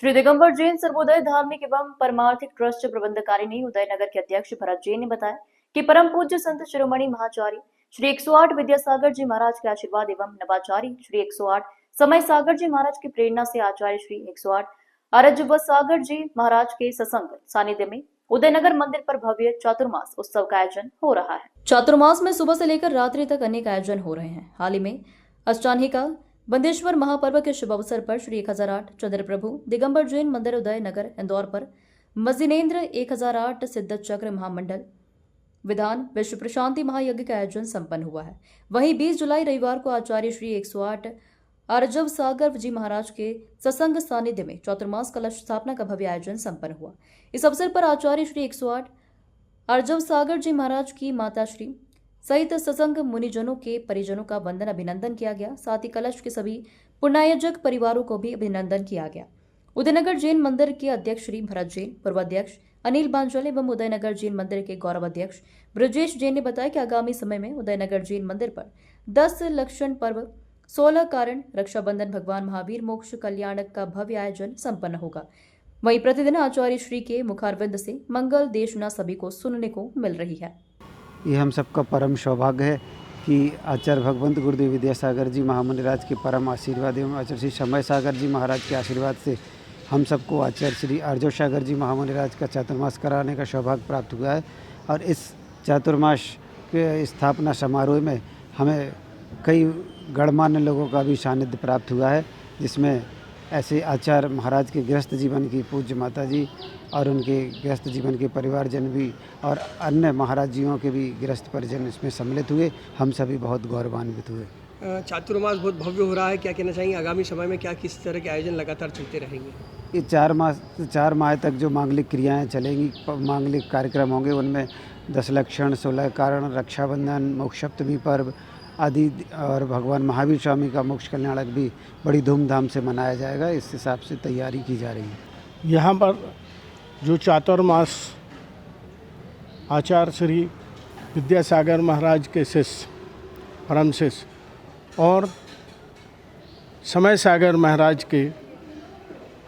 श्री दिगंबर जैन सर्वोदय धार्मिक एवं परमार्थिक ट्रस्ट प्रबंधकारिणी उदयनगर के अध्यक्ष भरत जैन ने बताया कि परम पूज्य संत शिरोमणि महाचार्य श्री 108 विद्यासागर जी महाराज के आशीर्वाद एवं नवाचार्य श्री 108 समय सागर जी महाराज की प्रेरणा से आचार्य श्री 108 अरजव सागर जी महाराज के सत्संग सानिध्य में उदयनगर मंदिर पर भव्य चातुर्मास उत्सव का आयोजन हो रहा है। चातुर्मास में सुबह से लेकर रात्रि तक अनेक आयोजन हो रहे हैं। हाल ही में अष्टानिका बंदेश्वर महापर्व के शुभ अवसर पर श्री 1008 चंद्र प्रभु दिगंबर जैन मंदिर उदयनगर इंदौर पर मजीनेन्द्र 1008 सिद्ध चक्र महामंडल विधान विश्व प्रशांति महायज्ञ का आयोजन संपन्न हुआ है। वहीं 20 जुलाई रविवार को आचार्य श्री 108 अरजव सागर जी महाराज के सत्संग सानिध्य में चातुर्मास कलश स्थापना का भव्य आयोजन संपन्न हुआ। इस अवसर पर आचार्य श्री 108 अरजव सागर जी महाराज की माता श्री सहित सत्संग मुनिजनों के परिजनों का वंदन अभिनंदन किया गया। साथ ही कलश के सभी पुण्यायोजक परिवारों को भी अभिनंदन किया गया। उदयनगर जैन मंदिर के अध्यक्ष श्री भरत जैन, पूर्वाध्यक्ष अनिल बांजल एवं उदयनगर जैन मंदिर के गौरव अध्यक्ष ब्रजेश जैन ने बताया कि आगामी समय में उदयनगर जैन मंदिर पर 10 लक्षण पर्व 16 कारण रक्षाबंधन भगवान महावीर मोक्ष कल्याणक का भव्य आयोजन संपन्न होगा। वहीं प्रतिदिन आचार्य श्री के मुखारविंद से मंगल देशना सभी को सुनने को मिल रही है। ये हम सबका परम सौभाग्य है कि आचार्य भगवंत गुरुदेव विद्यासागर जी महामुनिराज के परम आशीर्वाद एवं आचार्य श्री समय सागर जी महाराज के आशीर्वाद से हम सबको आचार्य श्री अरजव सागर जी महामुनिराज का चातुर्मास कराने का सौभाग्य प्राप्त हुआ है। और इस चातुर्मास के स्थापना समारोह में हमें कई गणमान्य लोगों का भी सानिध्य प्राप्त हुआ है, जिसमें ऐसे आचार्य महाराज के गृहस्थ जीवन की पूज्य माता जी और उनके गृहस्थ जीवन के परिवारजन भी और अन्य महाराज जियों के भी गृहस्थ परिजन इसमें सम्मिलित हुए। हम सभी बहुत गौरवान्वित हुए। चातुर्मास बहुत भव्य हो रहा है, क्या कहना चाहेंगे? आगामी समय में क्या किस तरह के आयोजन लगातार चलते रहेंगे? ये 4 माह तक जो मांगलिक क्रियाएं चलेंगी, मांगलिक कार्यक्रम होंगे, उनमें 10 लक्षण 16 कारण रक्षाबंधन मोक्षसप्तमी पर्व आदि और भगवान महावीर स्वामी का मोक्ष कल्याणक भी बड़ी धूमधाम से मनाया जाएगा। इस हिसाब से तैयारी की जा रही है। यहाँ पर जो चातुर्मास आचार्य श्री विद्यासागर महाराज के शिष्य परम शिष्य और समय सागर महाराज के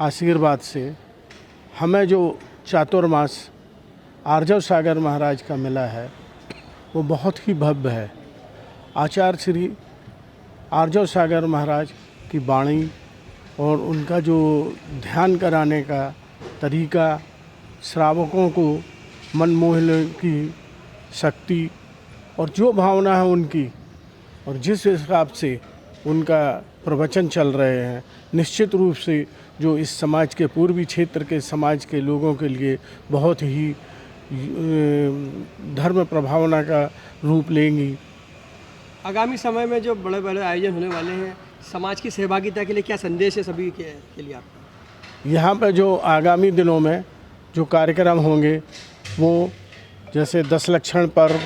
आशीर्वाद से हमें जो चातुर्मास अरजव सागर महाराज का मिला है वो बहुत ही भव्य है। आचार्य श्री अरजव सागर महाराज की वाणी और उनका जो ध्यान कराने का तरीका, श्रावकों को मन मोहने की शक्ति और जो भावना है उनकी और जिस हिसाब से उनका प्रवचन चल रहे हैं, निश्चित रूप से जो इस समाज के पूर्वी क्षेत्र के समाज के लोगों के लिए बहुत ही धर्म प्रभावना का रूप लेंगी। आगामी समय में जो बड़े बड़े आयोजन होने वाले हैं, समाज की सहभागिता के लिए क्या संदेश है सभी के लिए आपका? यहाँ पर जो आगामी दिनों में जो कार्यक्रम होंगे वो जैसे 10 लक्षण पर्व,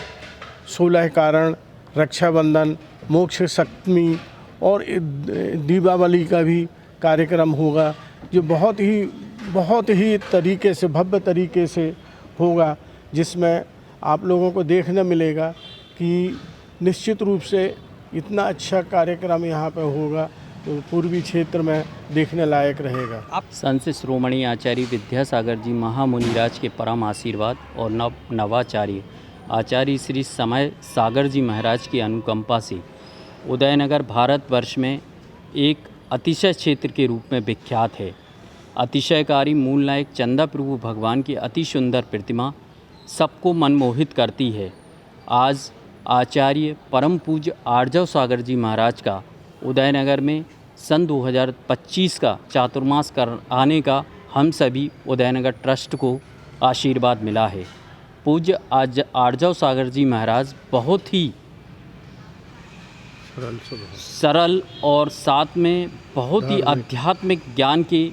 16 कारण, रक्षाबंधन, मोक्ष सप्तमी और दीपावली का भी कार्यक्रम होगा, जो बहुत ही तरीके से भव्य तरीके से होगा, जिसमें आप लोगों को देखने मिलेगा कि निश्चित रूप से इतना अच्छा कार्यक्रम यहाँ पर होगा तो पूर्वी क्षेत्र में देखने लायक रहेगा। आप संत शिरोमणि आचार्य विद्यासागर जी महामुनिराज के परम आशीर्वाद और नवाचार्य आचार्य श्री समय सागर जी महाराज की अनुकंपा से उदयनगर भारतवर्ष में एक अतिशय क्षेत्र के रूप में विख्यात है। अतिशयकारी मूल नायक चंदा प्रभु भगवान की अति सुंदर प्रतिमा सबको मनमोहित करती है। आज आचार्य परम पूज्य अरजव सागर जी महाराज का उदयनगर में सन 2025 का चातुर्मास आने का हम सभी उदयनगर ट्रस्ट को आशीर्वाद मिला है। पूज्य अरजव सागर जी महाराज बहुत ही सरल और साथ में बहुत ही आध्यात्मिक ज्ञान के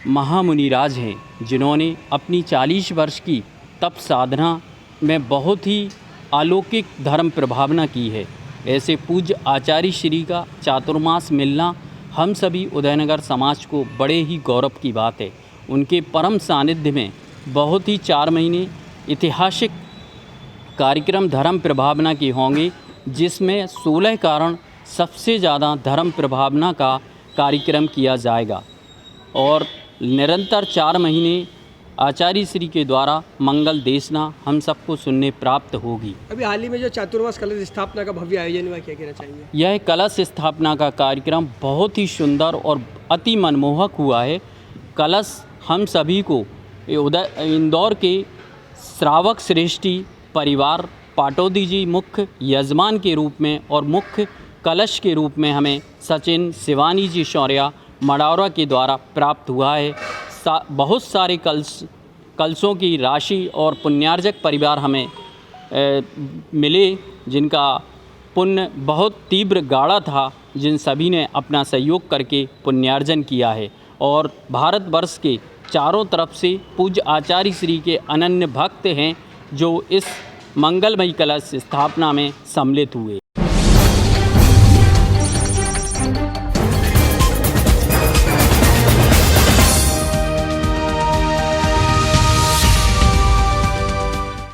महामुनिराज हैं, जिन्होंने अपनी 40 वर्ष की तप साधना में बहुत ही अलौकिक धर्म प्रभावना की है। ऐसे पूज्य आचार्य श्री का चातुर्मास मिलना हम सभी उदयनगर समाज को बड़े ही गौरव की बात है। उनके परम सानिध्य में बहुत ही 4 महीने ऐतिहासिक कार्यक्रम धर्म प्रभावना के होंगे, जिसमें 16 कारण सबसे ज़्यादा धर्म प्रभावना का कार्यक्रम किया जाएगा। और निरंतर 4 महीने आचार्य श्री के द्वारा मंगल देशना हम सबको सुनने प्राप्त होगी। अभी हाल ही में जो चातुर्मास कलश स्थापना का भव्य आयोजन हुआ, क्या कहना चाहेंगे? यह कलश स्थापना का कार्यक्रम बहुत ही सुंदर और अति मनमोहक हुआ है। कलश हम सभी को इंदौर के श्रावक श्रेष्ठी परिवार पाटौदी जी मुख्य यजमान के रूप में और मुख्य कलश के रूप में हमें सचिन शिवानी जी शौर्या मडौरा के द्वारा प्राप्त हुआ है। बहुत सारे कलशों की राशि और पुण्यार्जक परिवार हमें मिले, जिनका पुण्य बहुत तीव्र गाढ़ा था, जिन सभी ने अपना सहयोग करके पुण्यार्जन किया है। और भारतवर्ष के चारों तरफ से पूज्य आचार्य श्री के अनन्य भक्त हैं जो इस मंगलमयी कलश स्थापना में सम्मिलित हुए।